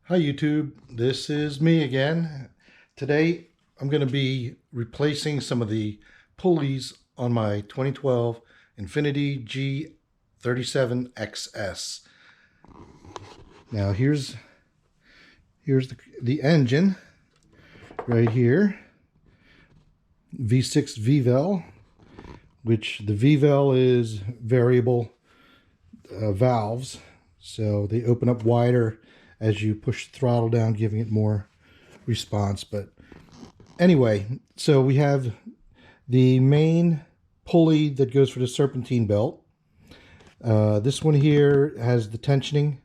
Hi YouTube, this is me again. Today I'm going to be replacing some of the pulleys on my 2012 Infiniti G37xS. Now here's the engine right here, V6 VVEL, which the VVEL is variable valves, so they open up wider as you push the throttle down, giving it more response. But anyway, so we have the main pulley that goes for the serpentine belt. This one here has the tensioner,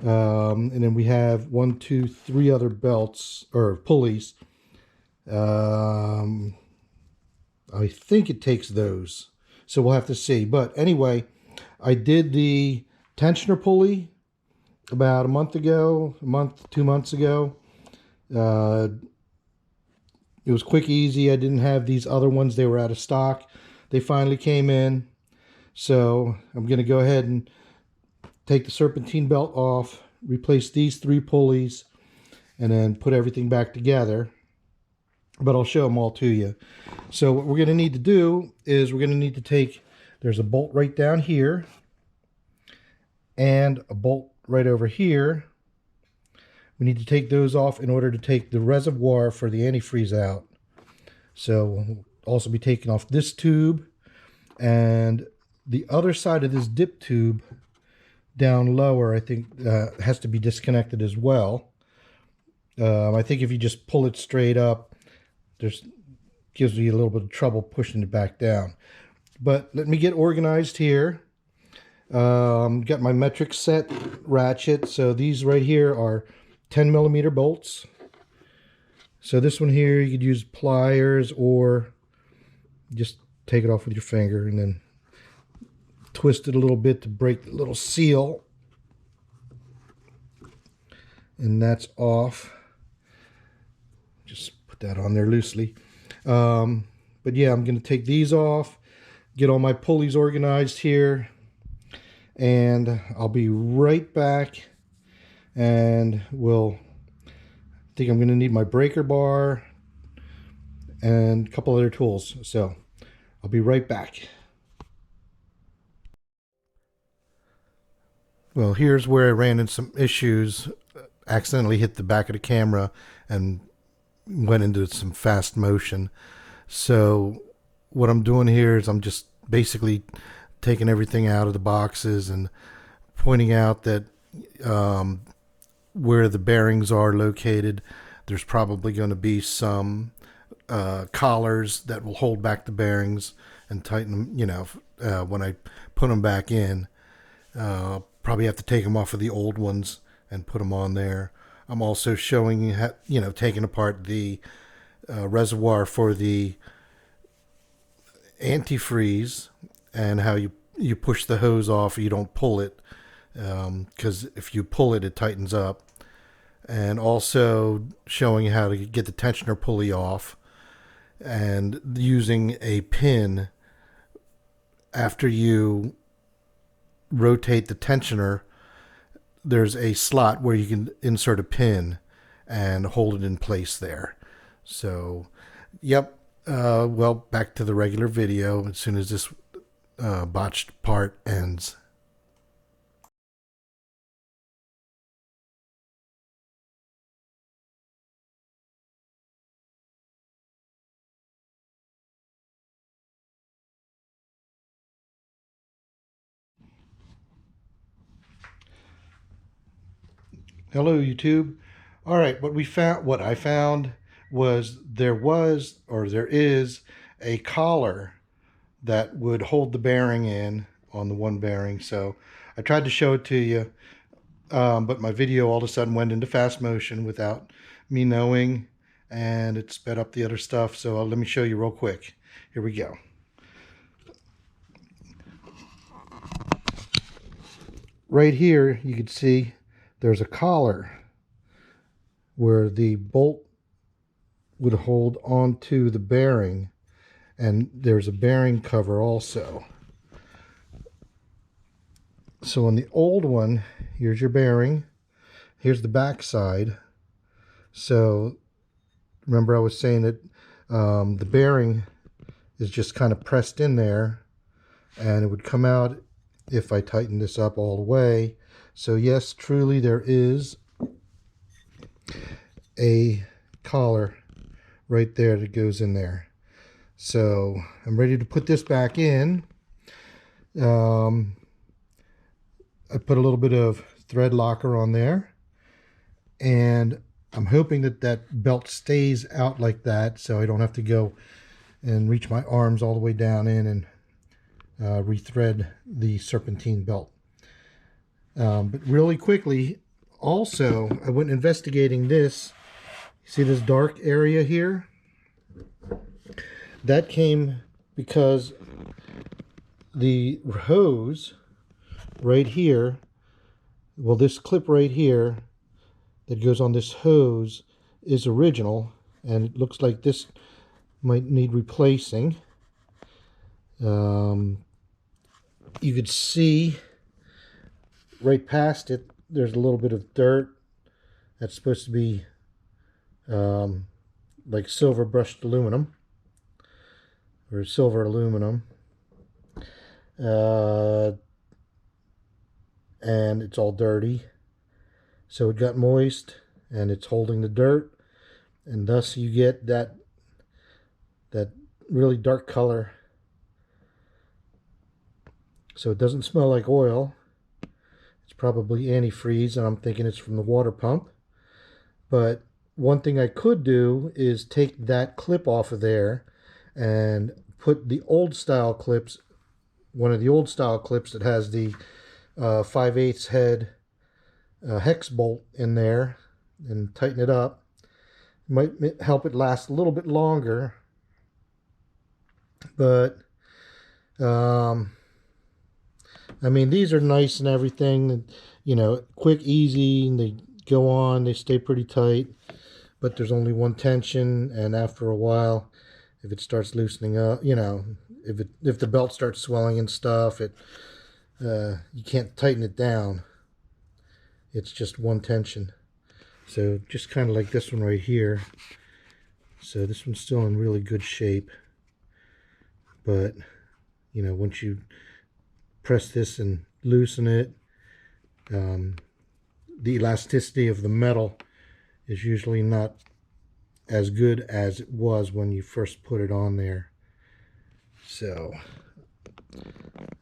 and then we have 1, 2, 3 other belts or pulleys. I think it takes those, so we'll have to see. But anyway, I did the tensioner pulley about a month, 2 months ago. It was quick, easy. I didn't have these other ones. They were out of stock. They finally came in. So I'm going to go ahead and take the serpentine belt off, replace these 3 pulleys, and then put everything back together. But I'll show them all to you. So what we're going to need to do is we're going to need to take, there's a bolt right down here and a bolt right over here. We need to take those off in order to take the reservoir for the antifreeze out. So we'll also be taking off this tube, and the other side of this dip tube down lower, I think has to be disconnected as well. I think if you just pull it straight up, gives you a little bit of trouble pushing it back down. But let me get organized here. Got my metric set ratchet. So these right here are 10mm bolts. So this one here, you could use pliers or just take it off with your finger and then twist it a little bit to break the little seal. And that's off. Just put that on there loosely. But yeah, I'm going to take these off, get all my pulleys organized here, and I'll be right back. And I think I'm going to need my breaker bar and a couple other tools. So I'll be right back. Well, here's where I ran into some issues. Accidentally hit the back of the camera and went into some fast motion. So what I'm doing here is I'm just basically taking everything out of the boxes and pointing out that where the bearings are located, there's probably going to be some collars that will hold back the bearings and tighten them, when I put them back in. Probably have to take them off of the old ones and put them on there. I'm also showing, taking apart the reservoir for the antifreeze and how you push the hose off. You don't pull it, because if you pull it, it tightens up. And also showing how to get the tensioner pulley off and using a pin after you rotate the tensioner. There's a slot where you can insert a pin and hold it in place there. So, yep. Well, back to the regular video as soon as this botched part ends. Hello YouTube. All right, what I found was there is a collar that would hold the bearing in on the one bearing. So I tried to show it to you, but my video all of a sudden went into fast motion without me knowing, and it sped up the other stuff. So let me show you real quick. Here we go. Right here, you can see there's a collar where the bolt would hold onto the bearing, and there's a bearing cover also. So on the old one, here's your bearing. Here's the back side. So remember I was saying that the bearing is just kind of pressed in there, and it would come out if I tighten this up all the way. So yes, truly there is a collar right there that goes in there. So I'm ready to put this back in. I put a little bit of thread locker on there, and I'm hoping that that belt stays out like that, so I don't have to go and reach my arms all the way down in and rethread the serpentine belt. But really quickly, also, I went investigating this. See this dark area here? That came because the hose right here, well, this clip right here that goes on this hose is original, and it looks like this might need replacing. You could see right past it, there's a little bit of dirt. That's supposed to be like silver brushed aluminum, or silver aluminum. And it's all dirty. So it got moist, and it's holding the dirt, and thus you get that really dark color. So it doesn't smell like oil. It's probably antifreeze, and I'm thinking it's from the water pump. But one thing I could do is take that clip off of there and put the old style clips, one of the old style clips that has the 5/8 head hex bolt in there, and tighten it up. Might help it last a little bit longer. But I mean, these are nice and everything, you know, quick, easy, and they go on, they stay pretty tight, but there's only one tension, and after a while, if it starts loosening up, you know, if the belt starts swelling and stuff, you can't tighten it down. It's just one tension. So just kind of like this one right here. So this one's still in really good shape, but you know, once you press this and loosen it, the elasticity of the metal is usually not as good as it was when you first put it on there. So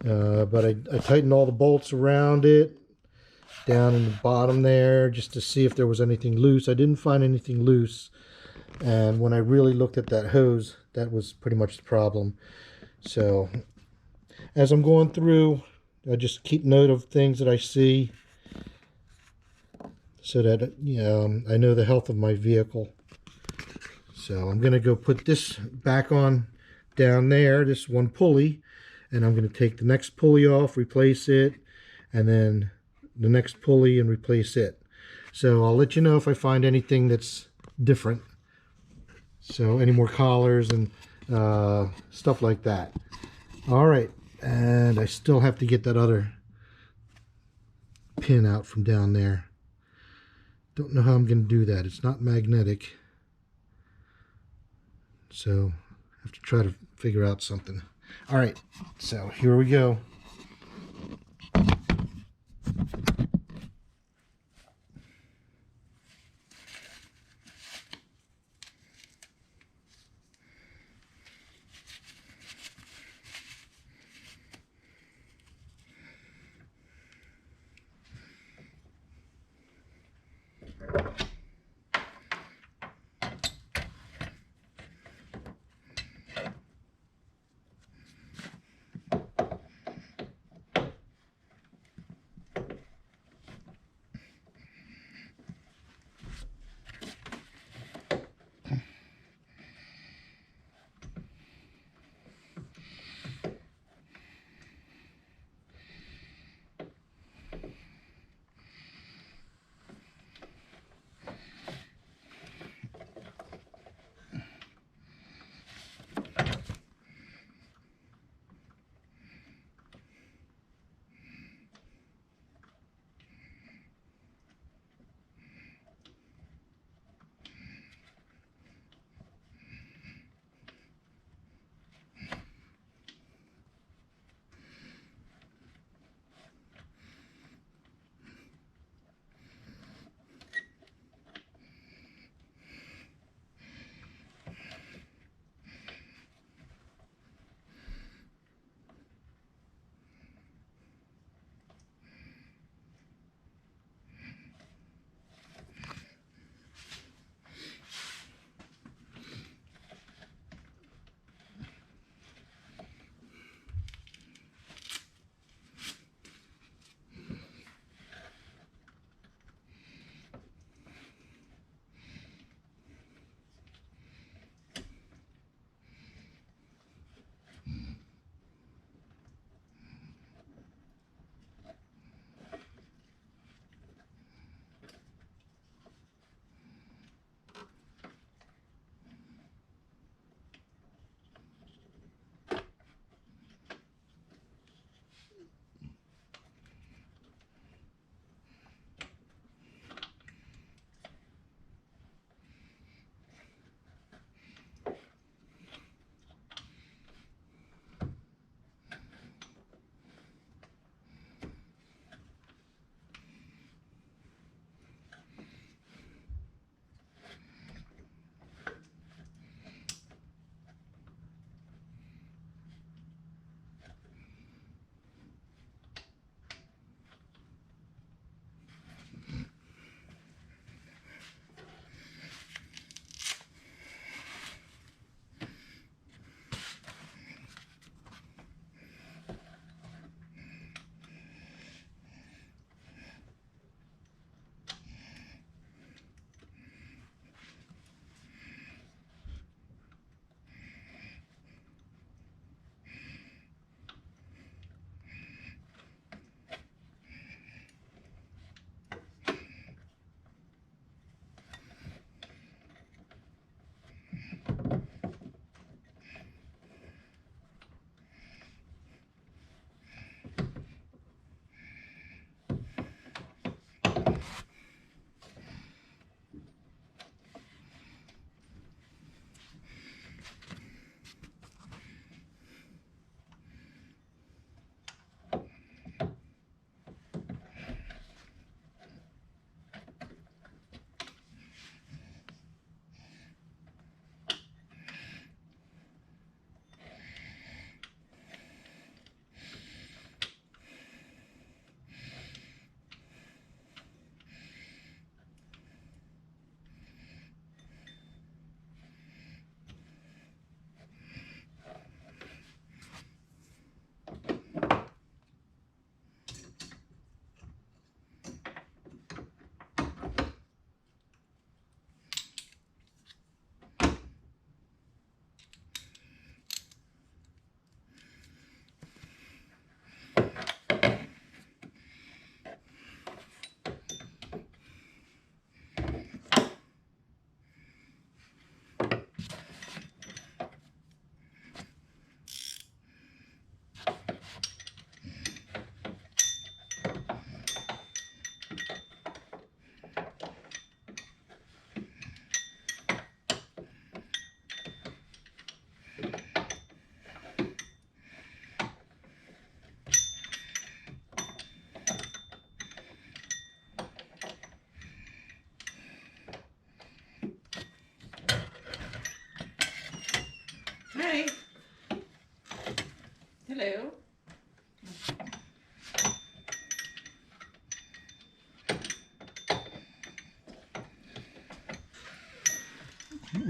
but I tightened all the bolts around it down in the bottom there just to see if there was anything loose. I didn't find anything loose, and when I really looked at that hose, that was pretty much the problem. So as I'm going through, I just keep note of things that I see, so that I know the health of my vehicle. So I'm going to go put this back on down there, this one pulley, and I'm going to take the next pulley off, replace it, and then the next pulley and replace it. So I'll let you know if I find anything that's different. So any more collars and stuff like that. All right, and I still have to get that other pin out from down there. Don't know how I'm going to do that. It's not magnetic, so I have to try to figure out something. All right, so here we go.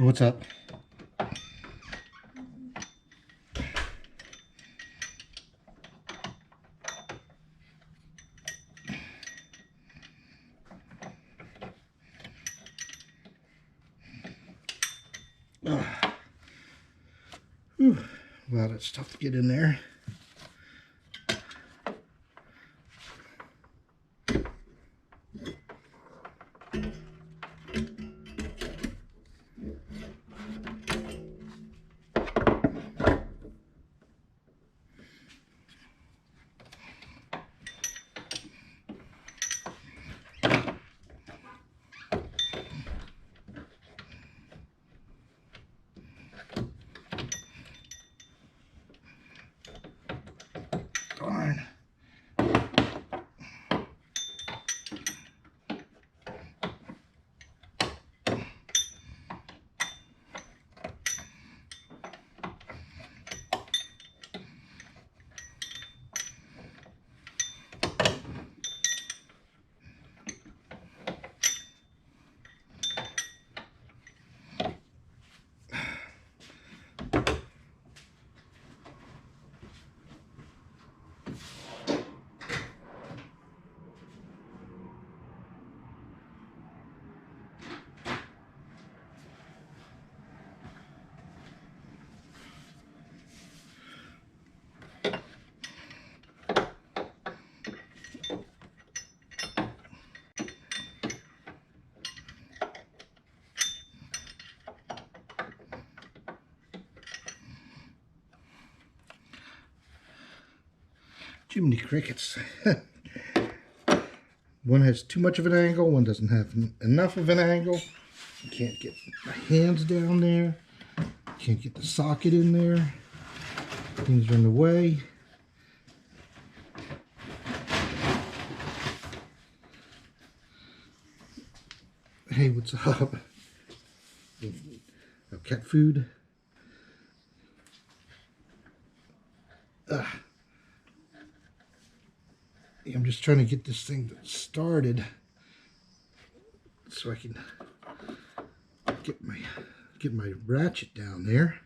What's up? Whew. Wow, that's tough to get in there. Darn. Jiminy crickets. One has too much of an angle, one doesn't have enough of an angle. I can't get my hands down there. Can't get the socket in there. Things are in the way. Hey, what's up? Oh, cat food. I'm just trying to get this thing started so I can get my ratchet down there.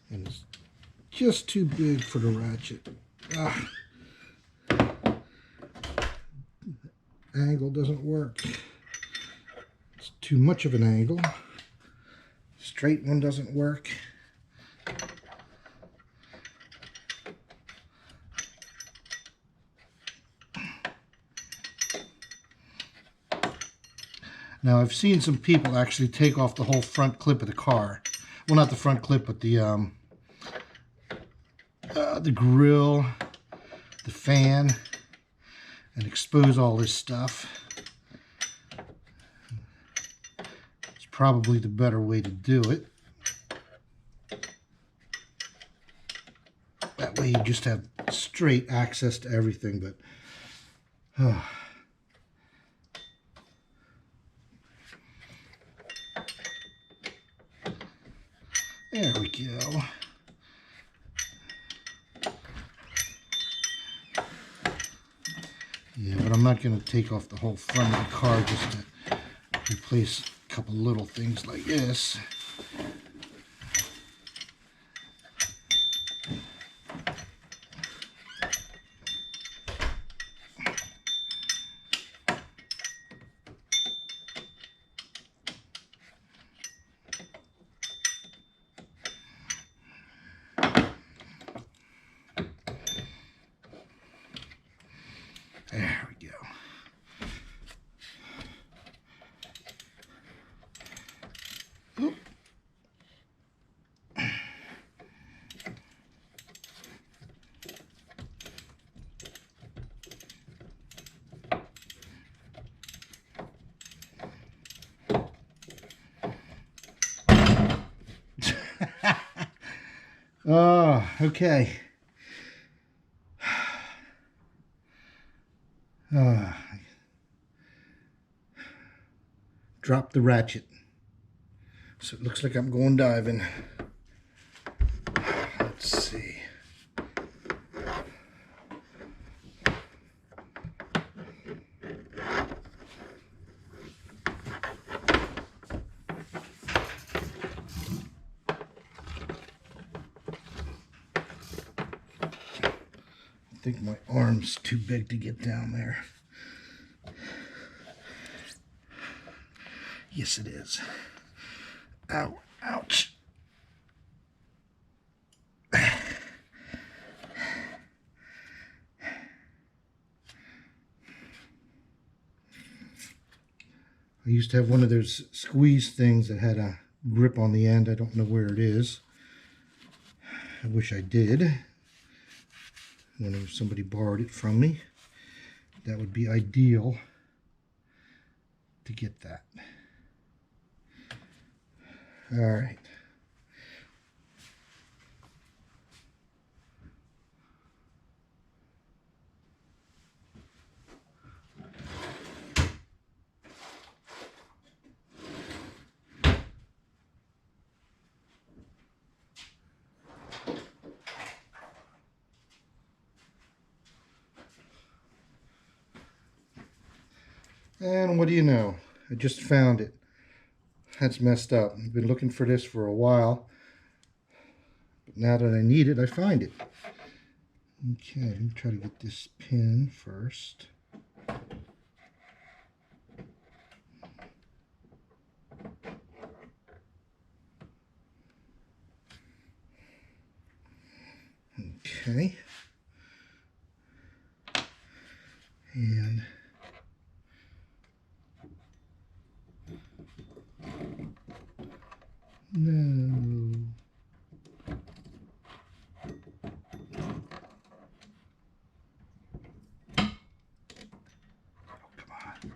And it's just too big for the ratchet. Angle doesn't work. It's too much of an angle. Straight one doesn't work. Now I've seen some people actually take off the whole front clip of the car. Well, not the front clip, but the grill, the fan, and expose all this stuff. It's probably the better way to do it. That way you just have straight access to everything, but there we go. Yeah, but I'm not going to take off the whole front of the car just to replace a couple little things like this. There we go. Oop. Oh, okay. Drop the ratchet. So it looks like I'm going diving. Let's see. think my arm's too big to get down there. Yes, it is. Ow, ouch. I used to have one of those squeeze things that had a grip on the end. I don't know where it is. I wish I did. I wonder if somebody borrowed it from me. That would be ideal to get that. All right. And what do you know? I just found it. That's messed up. I've been looking for this for a while. But now that I need it, I find it. Okay, let me try to get this pin first. Okay. And no. Oh, come on.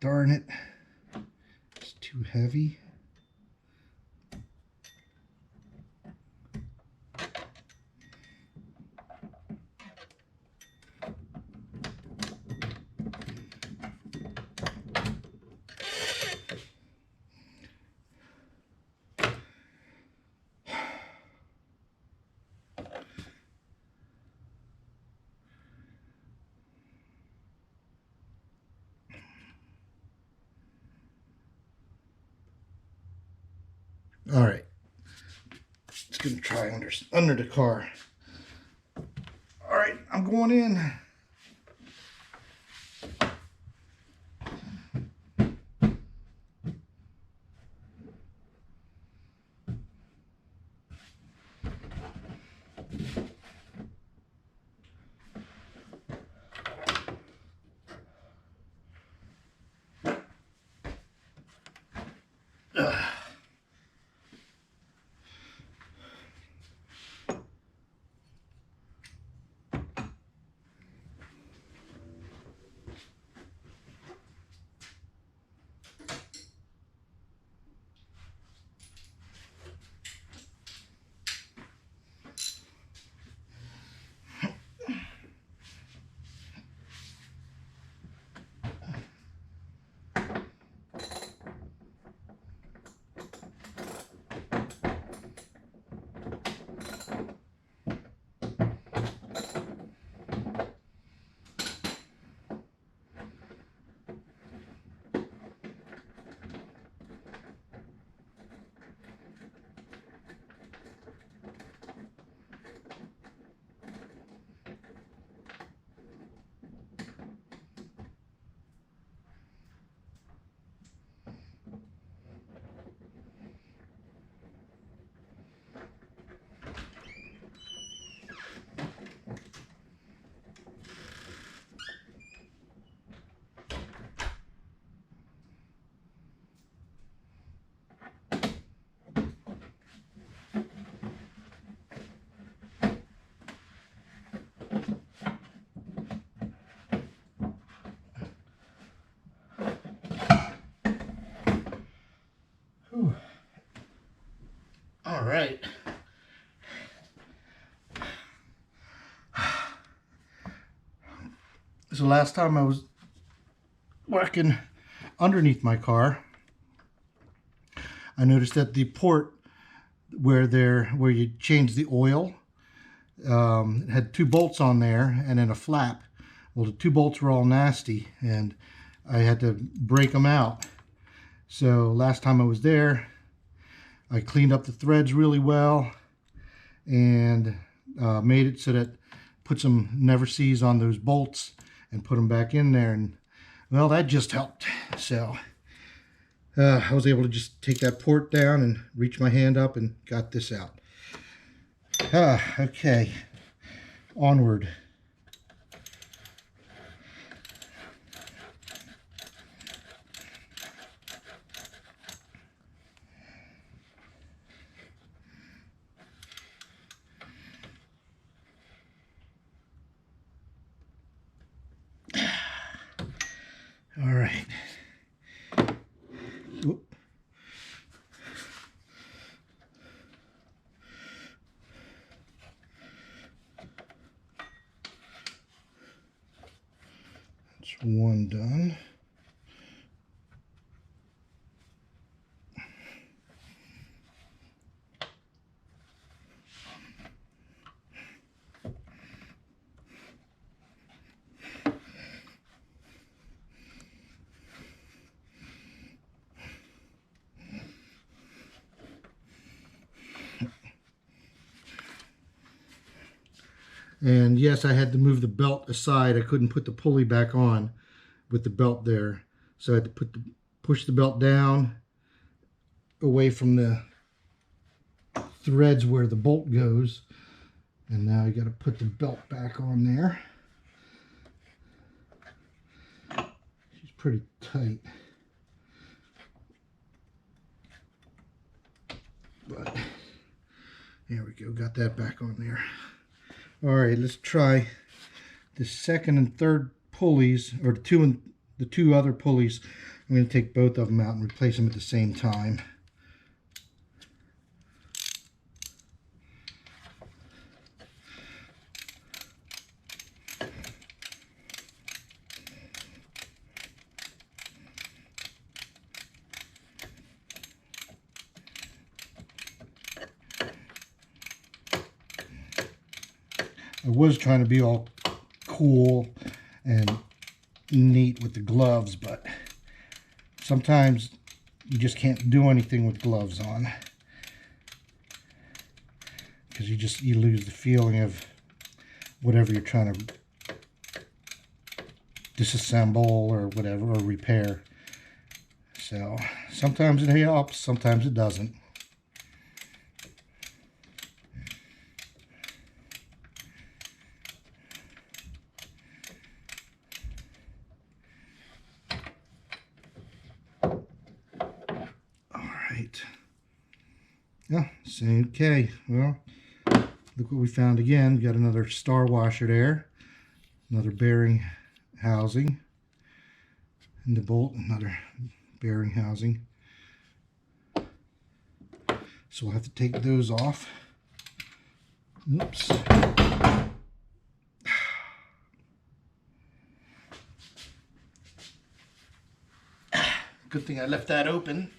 Darn it. It's too heavy. All right, it's gonna try under the car. All right, I'm going in. Ugh. Whew. All right. This is the last time I was working underneath my car. I noticed that the port where you change the oil. It had 2 bolts on there and then a flap. Well, the 2 bolts were all nasty and I had to break them out. So last time I was there, I cleaned up the threads really well and made it so that put some never sees on those bolts and put them back in there, and well, that just helped. So I was able to just take that port down and reach my hand up and got this out. Okay, onward. All right. Oop. That's one done. And yes, I had to move the belt aside. I couldn't put the pulley back on with the belt there. So I had to push the belt down away from the threads where the bolt goes. And now I got to put the belt back on there. She's pretty tight. But there we go, got that back on there. All right, let's try the second and third pulleys, or the two other pulleys. I'm going to take both of them out and replace them at the same time. I was trying to be all cool and neat with the gloves, but sometimes you just can't do anything with gloves on because you lose the feeling of whatever you're trying to disassemble or whatever, or repair. So sometimes it helps, sometimes it doesn't. Yeah, okay. Well, look what we found again. We got another star washer there, another bearing housing, and the bolt, another bearing housing. So we'll have to take those off. Oops. Good thing I left that open.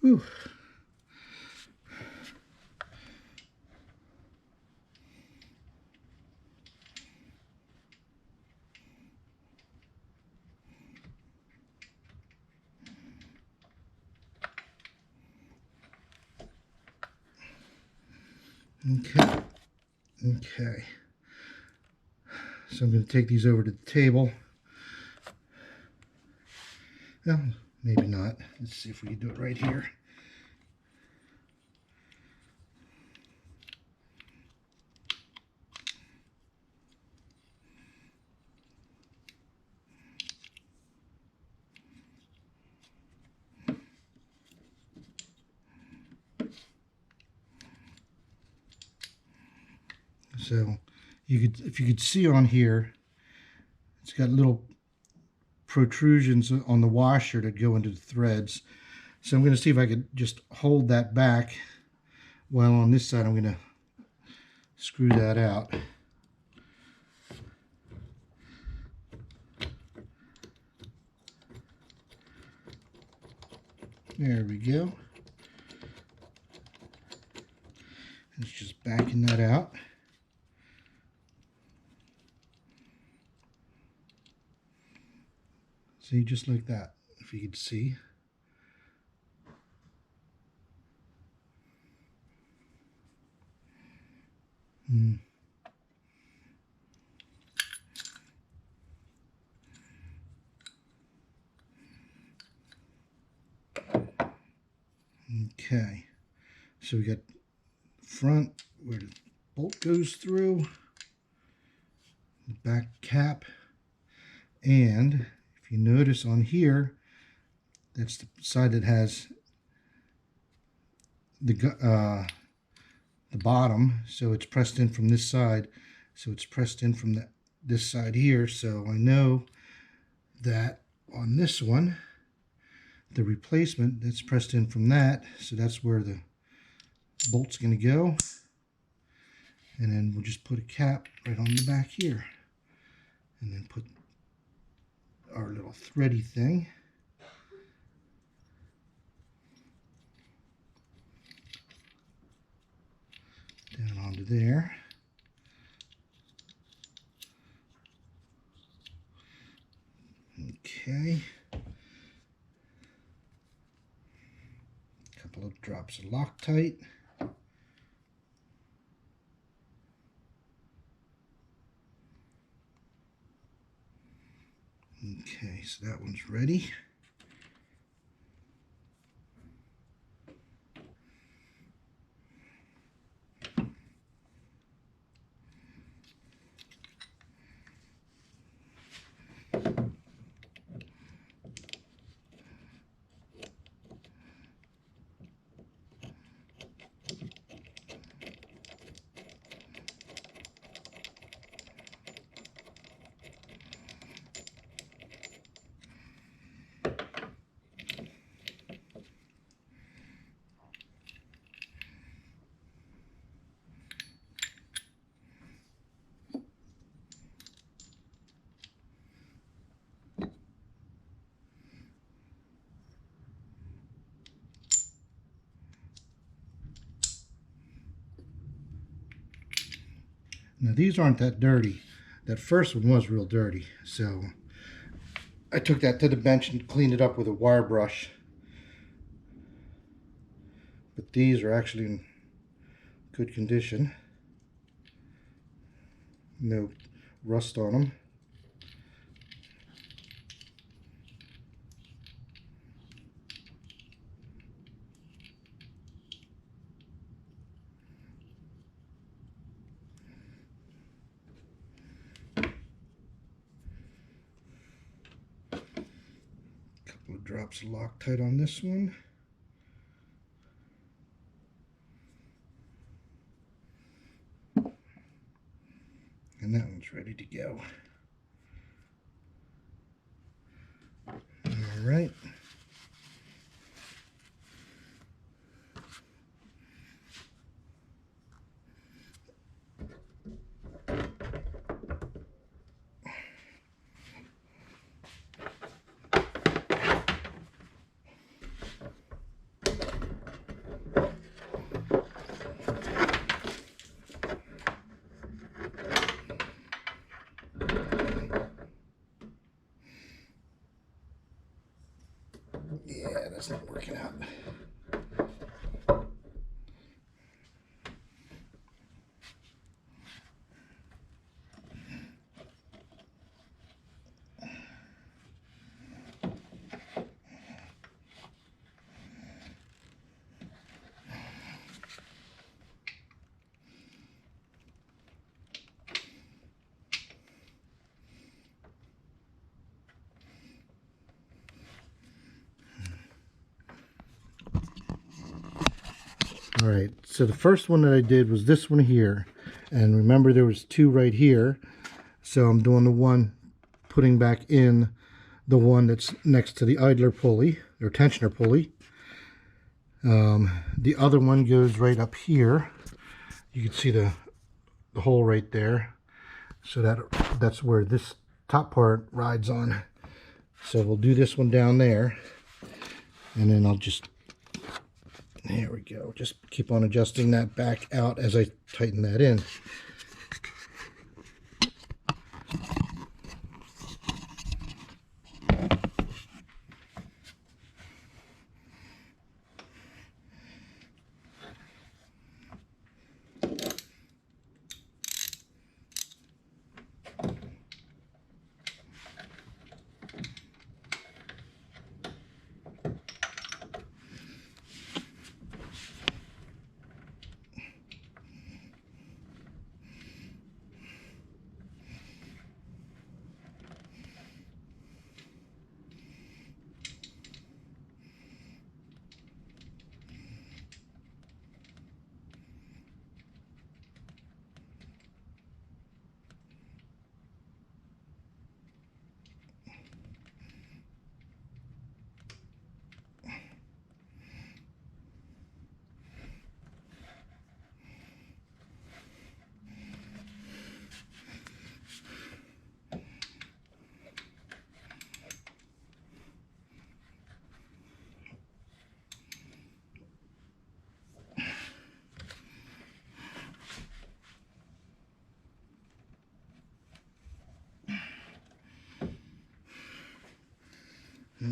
Whew. Okay. Okay. So I'm going to take these over to the table. Well, maybe not. Let's see if we can do it right here. So if you could see on here, it's got little protrusions on the washer to go into the threads. So I'm going to see if I could just hold that back while on this side I'm going to screw that out. There we go. It's just backing that out. See, just like that, if you could see. Okay, so we got front where the bolt goes through, the back cap, and if you notice on here, that's the side that has the bottom, so it's pressed in from this side, so it's pressed in from this side here. So I know that on this one, the replacement, that's pressed in from that, so that's where the bolt's going to go. And then we'll just put a cap right on the back here, and then put our little thready thing. Down onto there. Okay. A couple of drops of Loctite. Okay, so that one's ready. Now these aren't that dirty. That first one was real dirty, so I took that to the bench and cleaned it up with a wire brush. But these are actually in good condition. No rust on them. Couple of drops of Loctite on this one. And that one's ready to go. All right. Yeah, that's not working out. All right, so the first one that I did was this one here. And remember there was two right here. So I'm doing the one, putting back in the one that's next to the idler pulley, or tensioner pulley. The other one goes right up here. You can see the hole right there. So that's where this top part rides on. So we'll do this one down there. And then I'll just, there we go. Just keep on adjusting that back out as I tighten that in.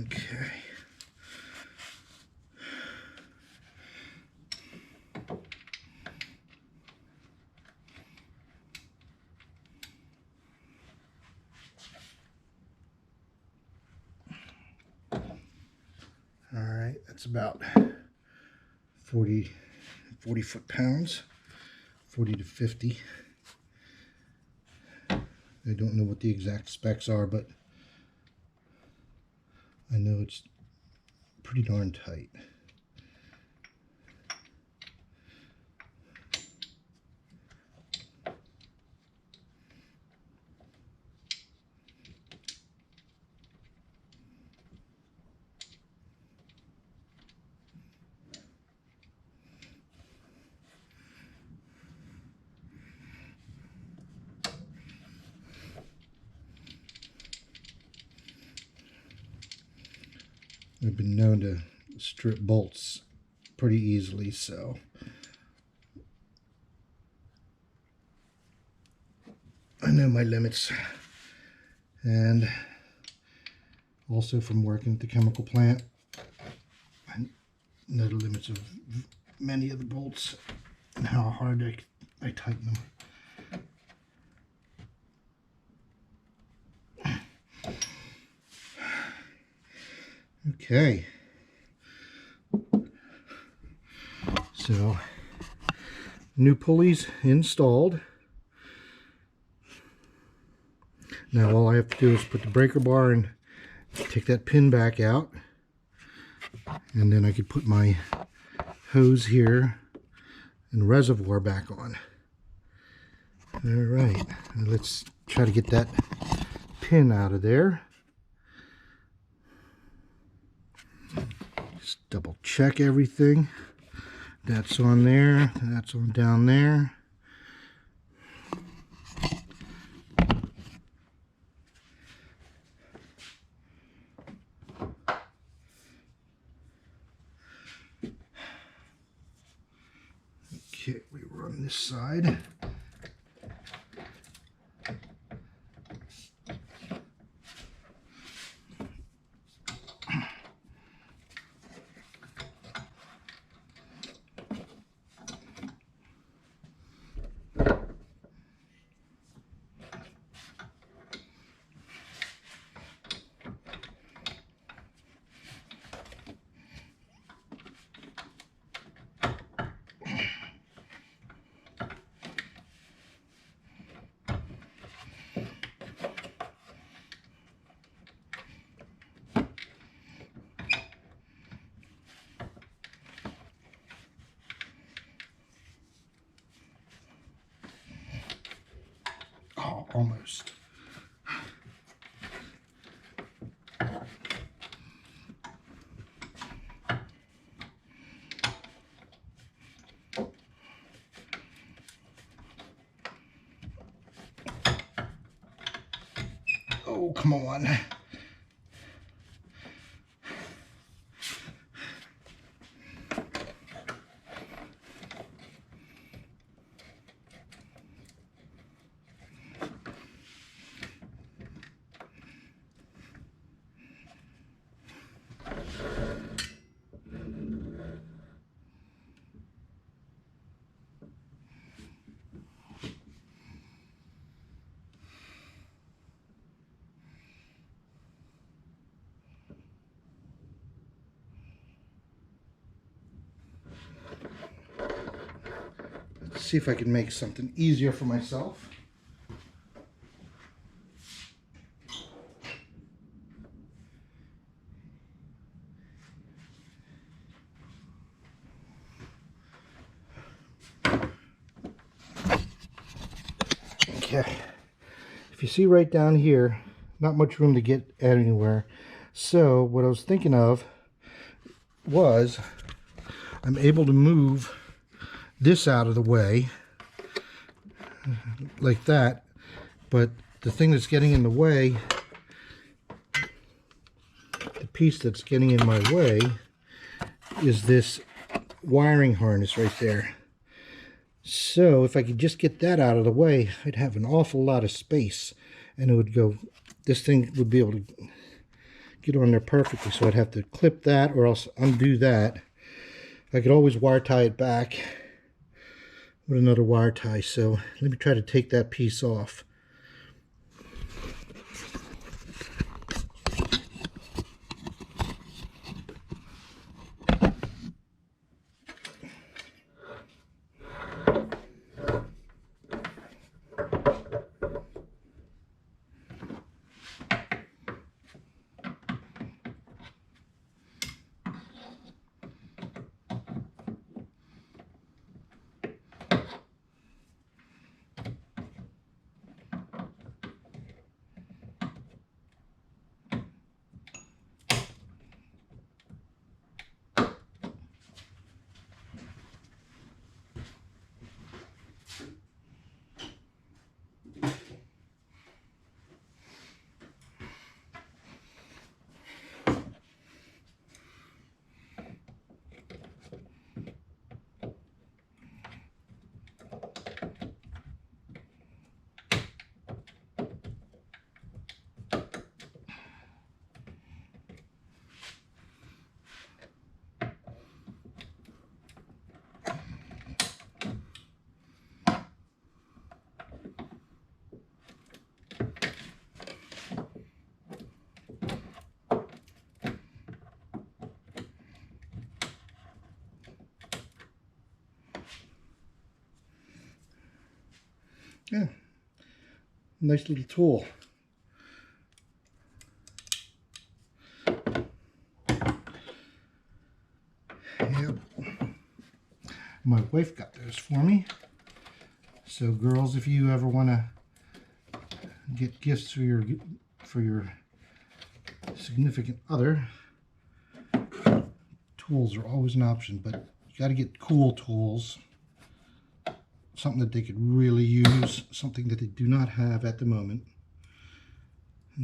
Okay. All right, that's about 40 foot-pounds, 40 to 50. I don't know what the exact specs are, but I know it's pretty darn tight. I've been known to strip bolts pretty easily, so I know my limits. And also from working at the chemical plant, I know the limits of many of the bolts and how hard I tighten them. Okay, so new pulleys installed. Now all I have to do is put the breaker bar and take that pin back out, and then I could put my hose here and reservoir back on. All right, let's try to get that pin out of there. Just double check everything. That's on there, that's on down there. Okay, we run this side. Oh, almost. Oh, come on. Let's see if I can make something easier for myself. Okay, if you see right down here, not much room to get anywhere. So what I was thinking of was I'm able to move this out of the way like that, but the thing that's getting in the way, the piece that's getting in my way, is this wiring harness right there. So if I could just get that out of the way, I'd have an awful lot of space, and it would go, this thing would be able to get on there perfectly. So I'd have to clip that or else undo that. I could always wire tie it back with another wire tie. So let me try to take that piece off. Yeah, nice little tool. Yep. My wife got those for me. So girls, if you ever want to get gifts for your significant other, tools are always an option, but you got to get cool tools. Something that they could really use, something that they do not have at the moment.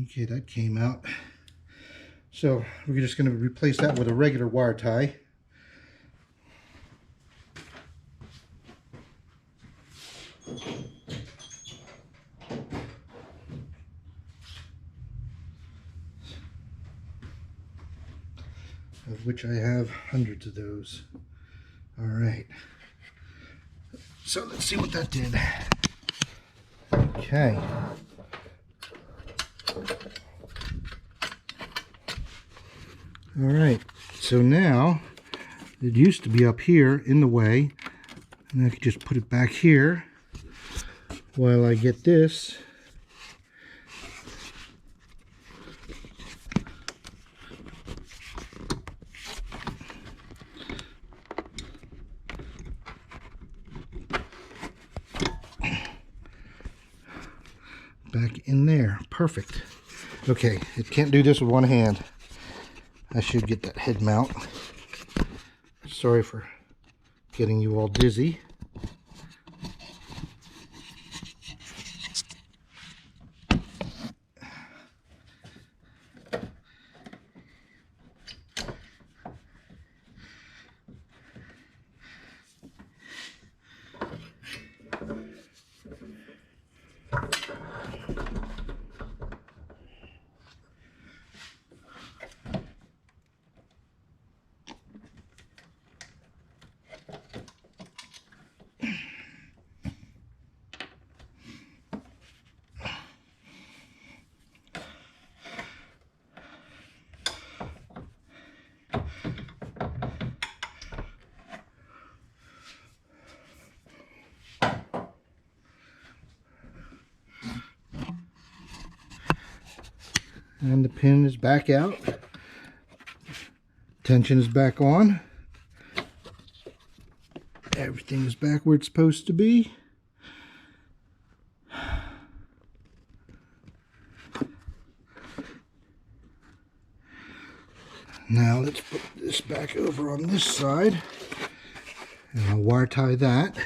Okay, that came out. So we're just going to replace that with a regular wire tie. Of which I have hundreds of those. All right. So let's see what that did. Okay. All right. So now it used to be up here in the way, and I could just put it back here while I get this. back in there. Perfect. Okay, it can't do this with one hand. I should get that head mount. Sorry for getting you all dizzy. And the pin is back out. Tension is back on. Everything is back where it's supposed to be. Now let's put this back over on this side. And I'll wire tie that.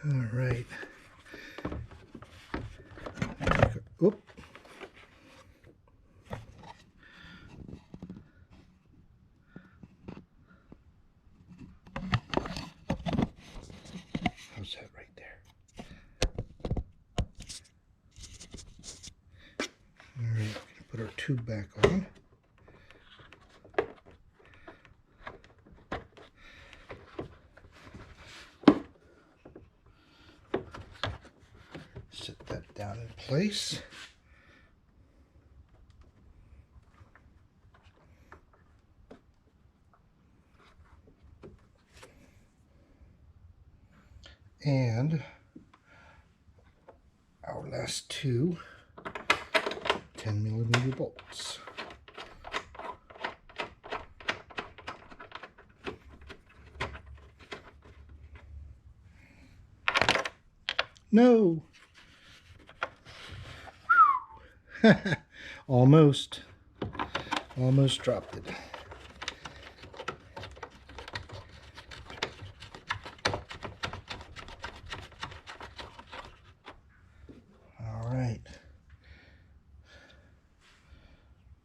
All right. Oop. How's that right there? All right, put our tube back on. Set that down in place. And our last two 10mm bolts. No! Almost dropped it. All right.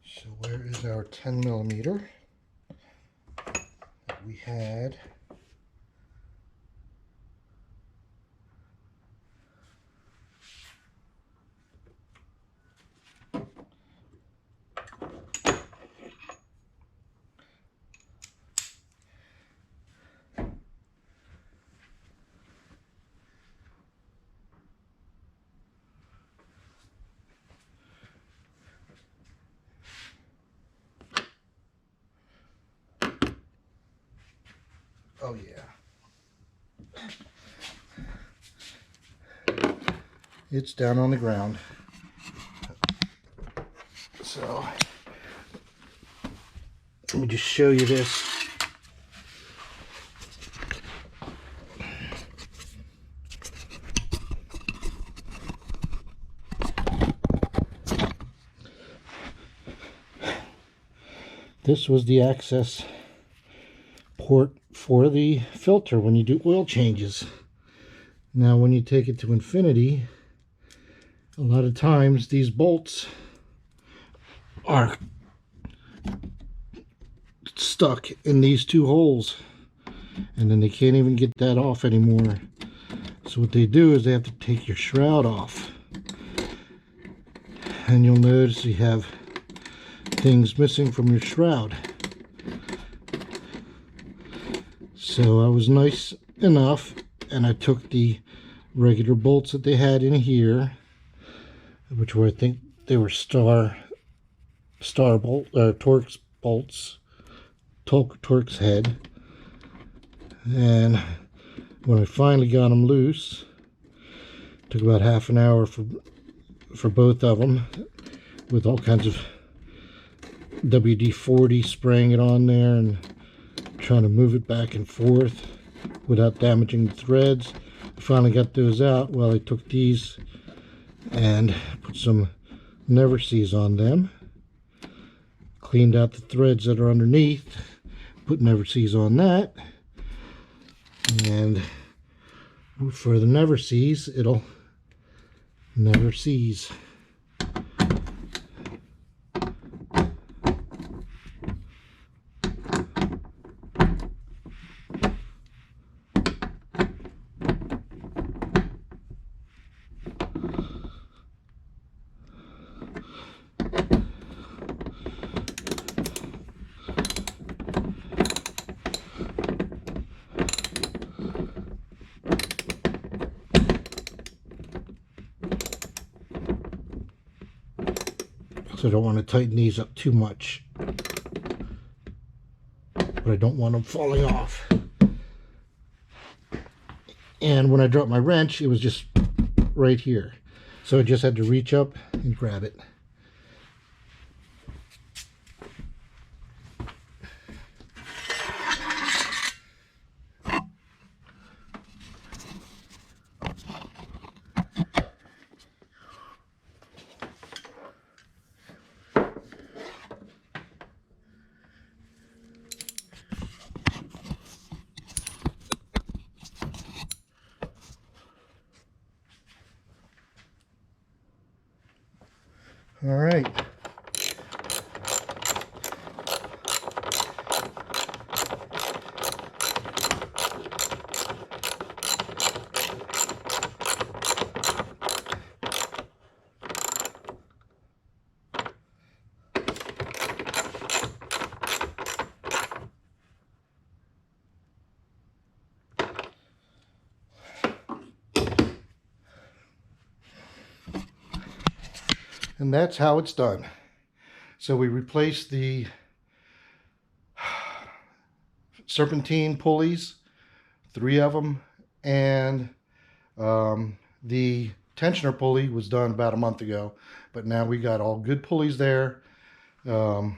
So where is our 10mm that we had? Oh yeah. It's down on the ground. So let me just show you this. This was the access port for the filter when you do oil changes. Now when you take it to Infiniti, a lot of times these bolts are stuck in these two holes, and then they can't even get that off anymore. So what they do is they have to take your shroud off, and you'll notice you have things missing from your shroud. So I was nice enough and I took the regular bolts that they had in here, which were, I think they were star bolt or Torx bolts, Torx head. And when I finally got them loose, it took about half an hour for both of them, with all kinds of WD-40 spraying it on there and trying to move it back and forth without damaging the threads. I finally got those out. Well, I took these and put some never sees on them, cleaned out the threads that are underneath, put never sees on that, and for the never sees, it'll never sees. So I don't want to tighten these up too much, but I don't want them falling off. And when I dropped my wrench, it was just right here. So I just had to reach up and grab it. All right. And that's how it's done. So we replaced the serpentine pulleys, 3 of them, and the tensioner pulley was done about a month ago, but now we got all good pulleys there. I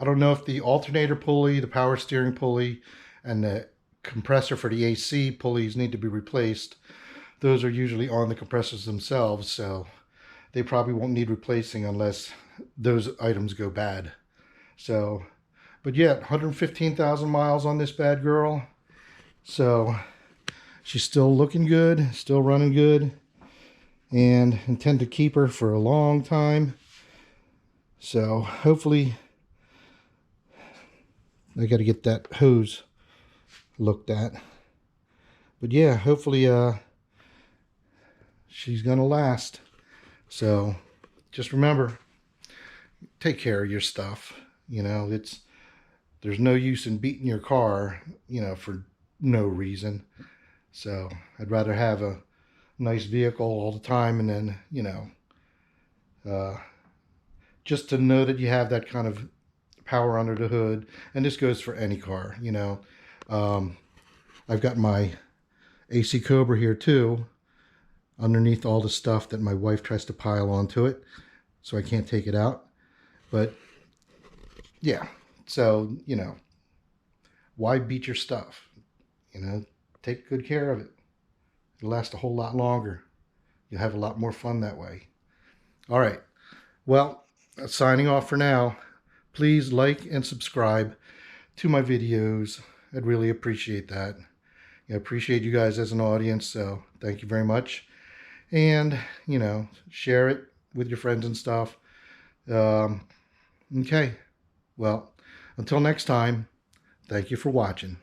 don't know if the alternator pulley, the power steering pulley, and the compressor for the AC pulleys need to be replaced. Those are usually on the compressors themselves, so they probably won't need replacing unless those items go bad. So, but yeah, 115,000 miles on this bad girl. So she's still looking good, still running good, and intend to keep her for a long time. So hopefully, I got to get that hose looked at. But yeah, hopefully she's gonna last. So just remember, take care of your stuff. You know, there's no use in beating your car, you know, for no reason. So I'd rather have a nice vehicle all the time, and then, you know, just to know that you have that kind of power under the hood, and this goes for any car, you know. I've got my AC Cobra here too, underneath all the stuff that my wife tries to pile onto it, so I can't take it out. But yeah, so, you know, why beat your stuff? You know, take good care of it. It'll last a whole lot longer. You'll have a lot more fun that way. All right. Well, signing off for now. Please like and subscribe to my videos. I'd really appreciate that. I appreciate you guys as an audience, so thank you very much. And, you know, share it with your friends and stuff. Okay. Well, until next time, thank you for watching.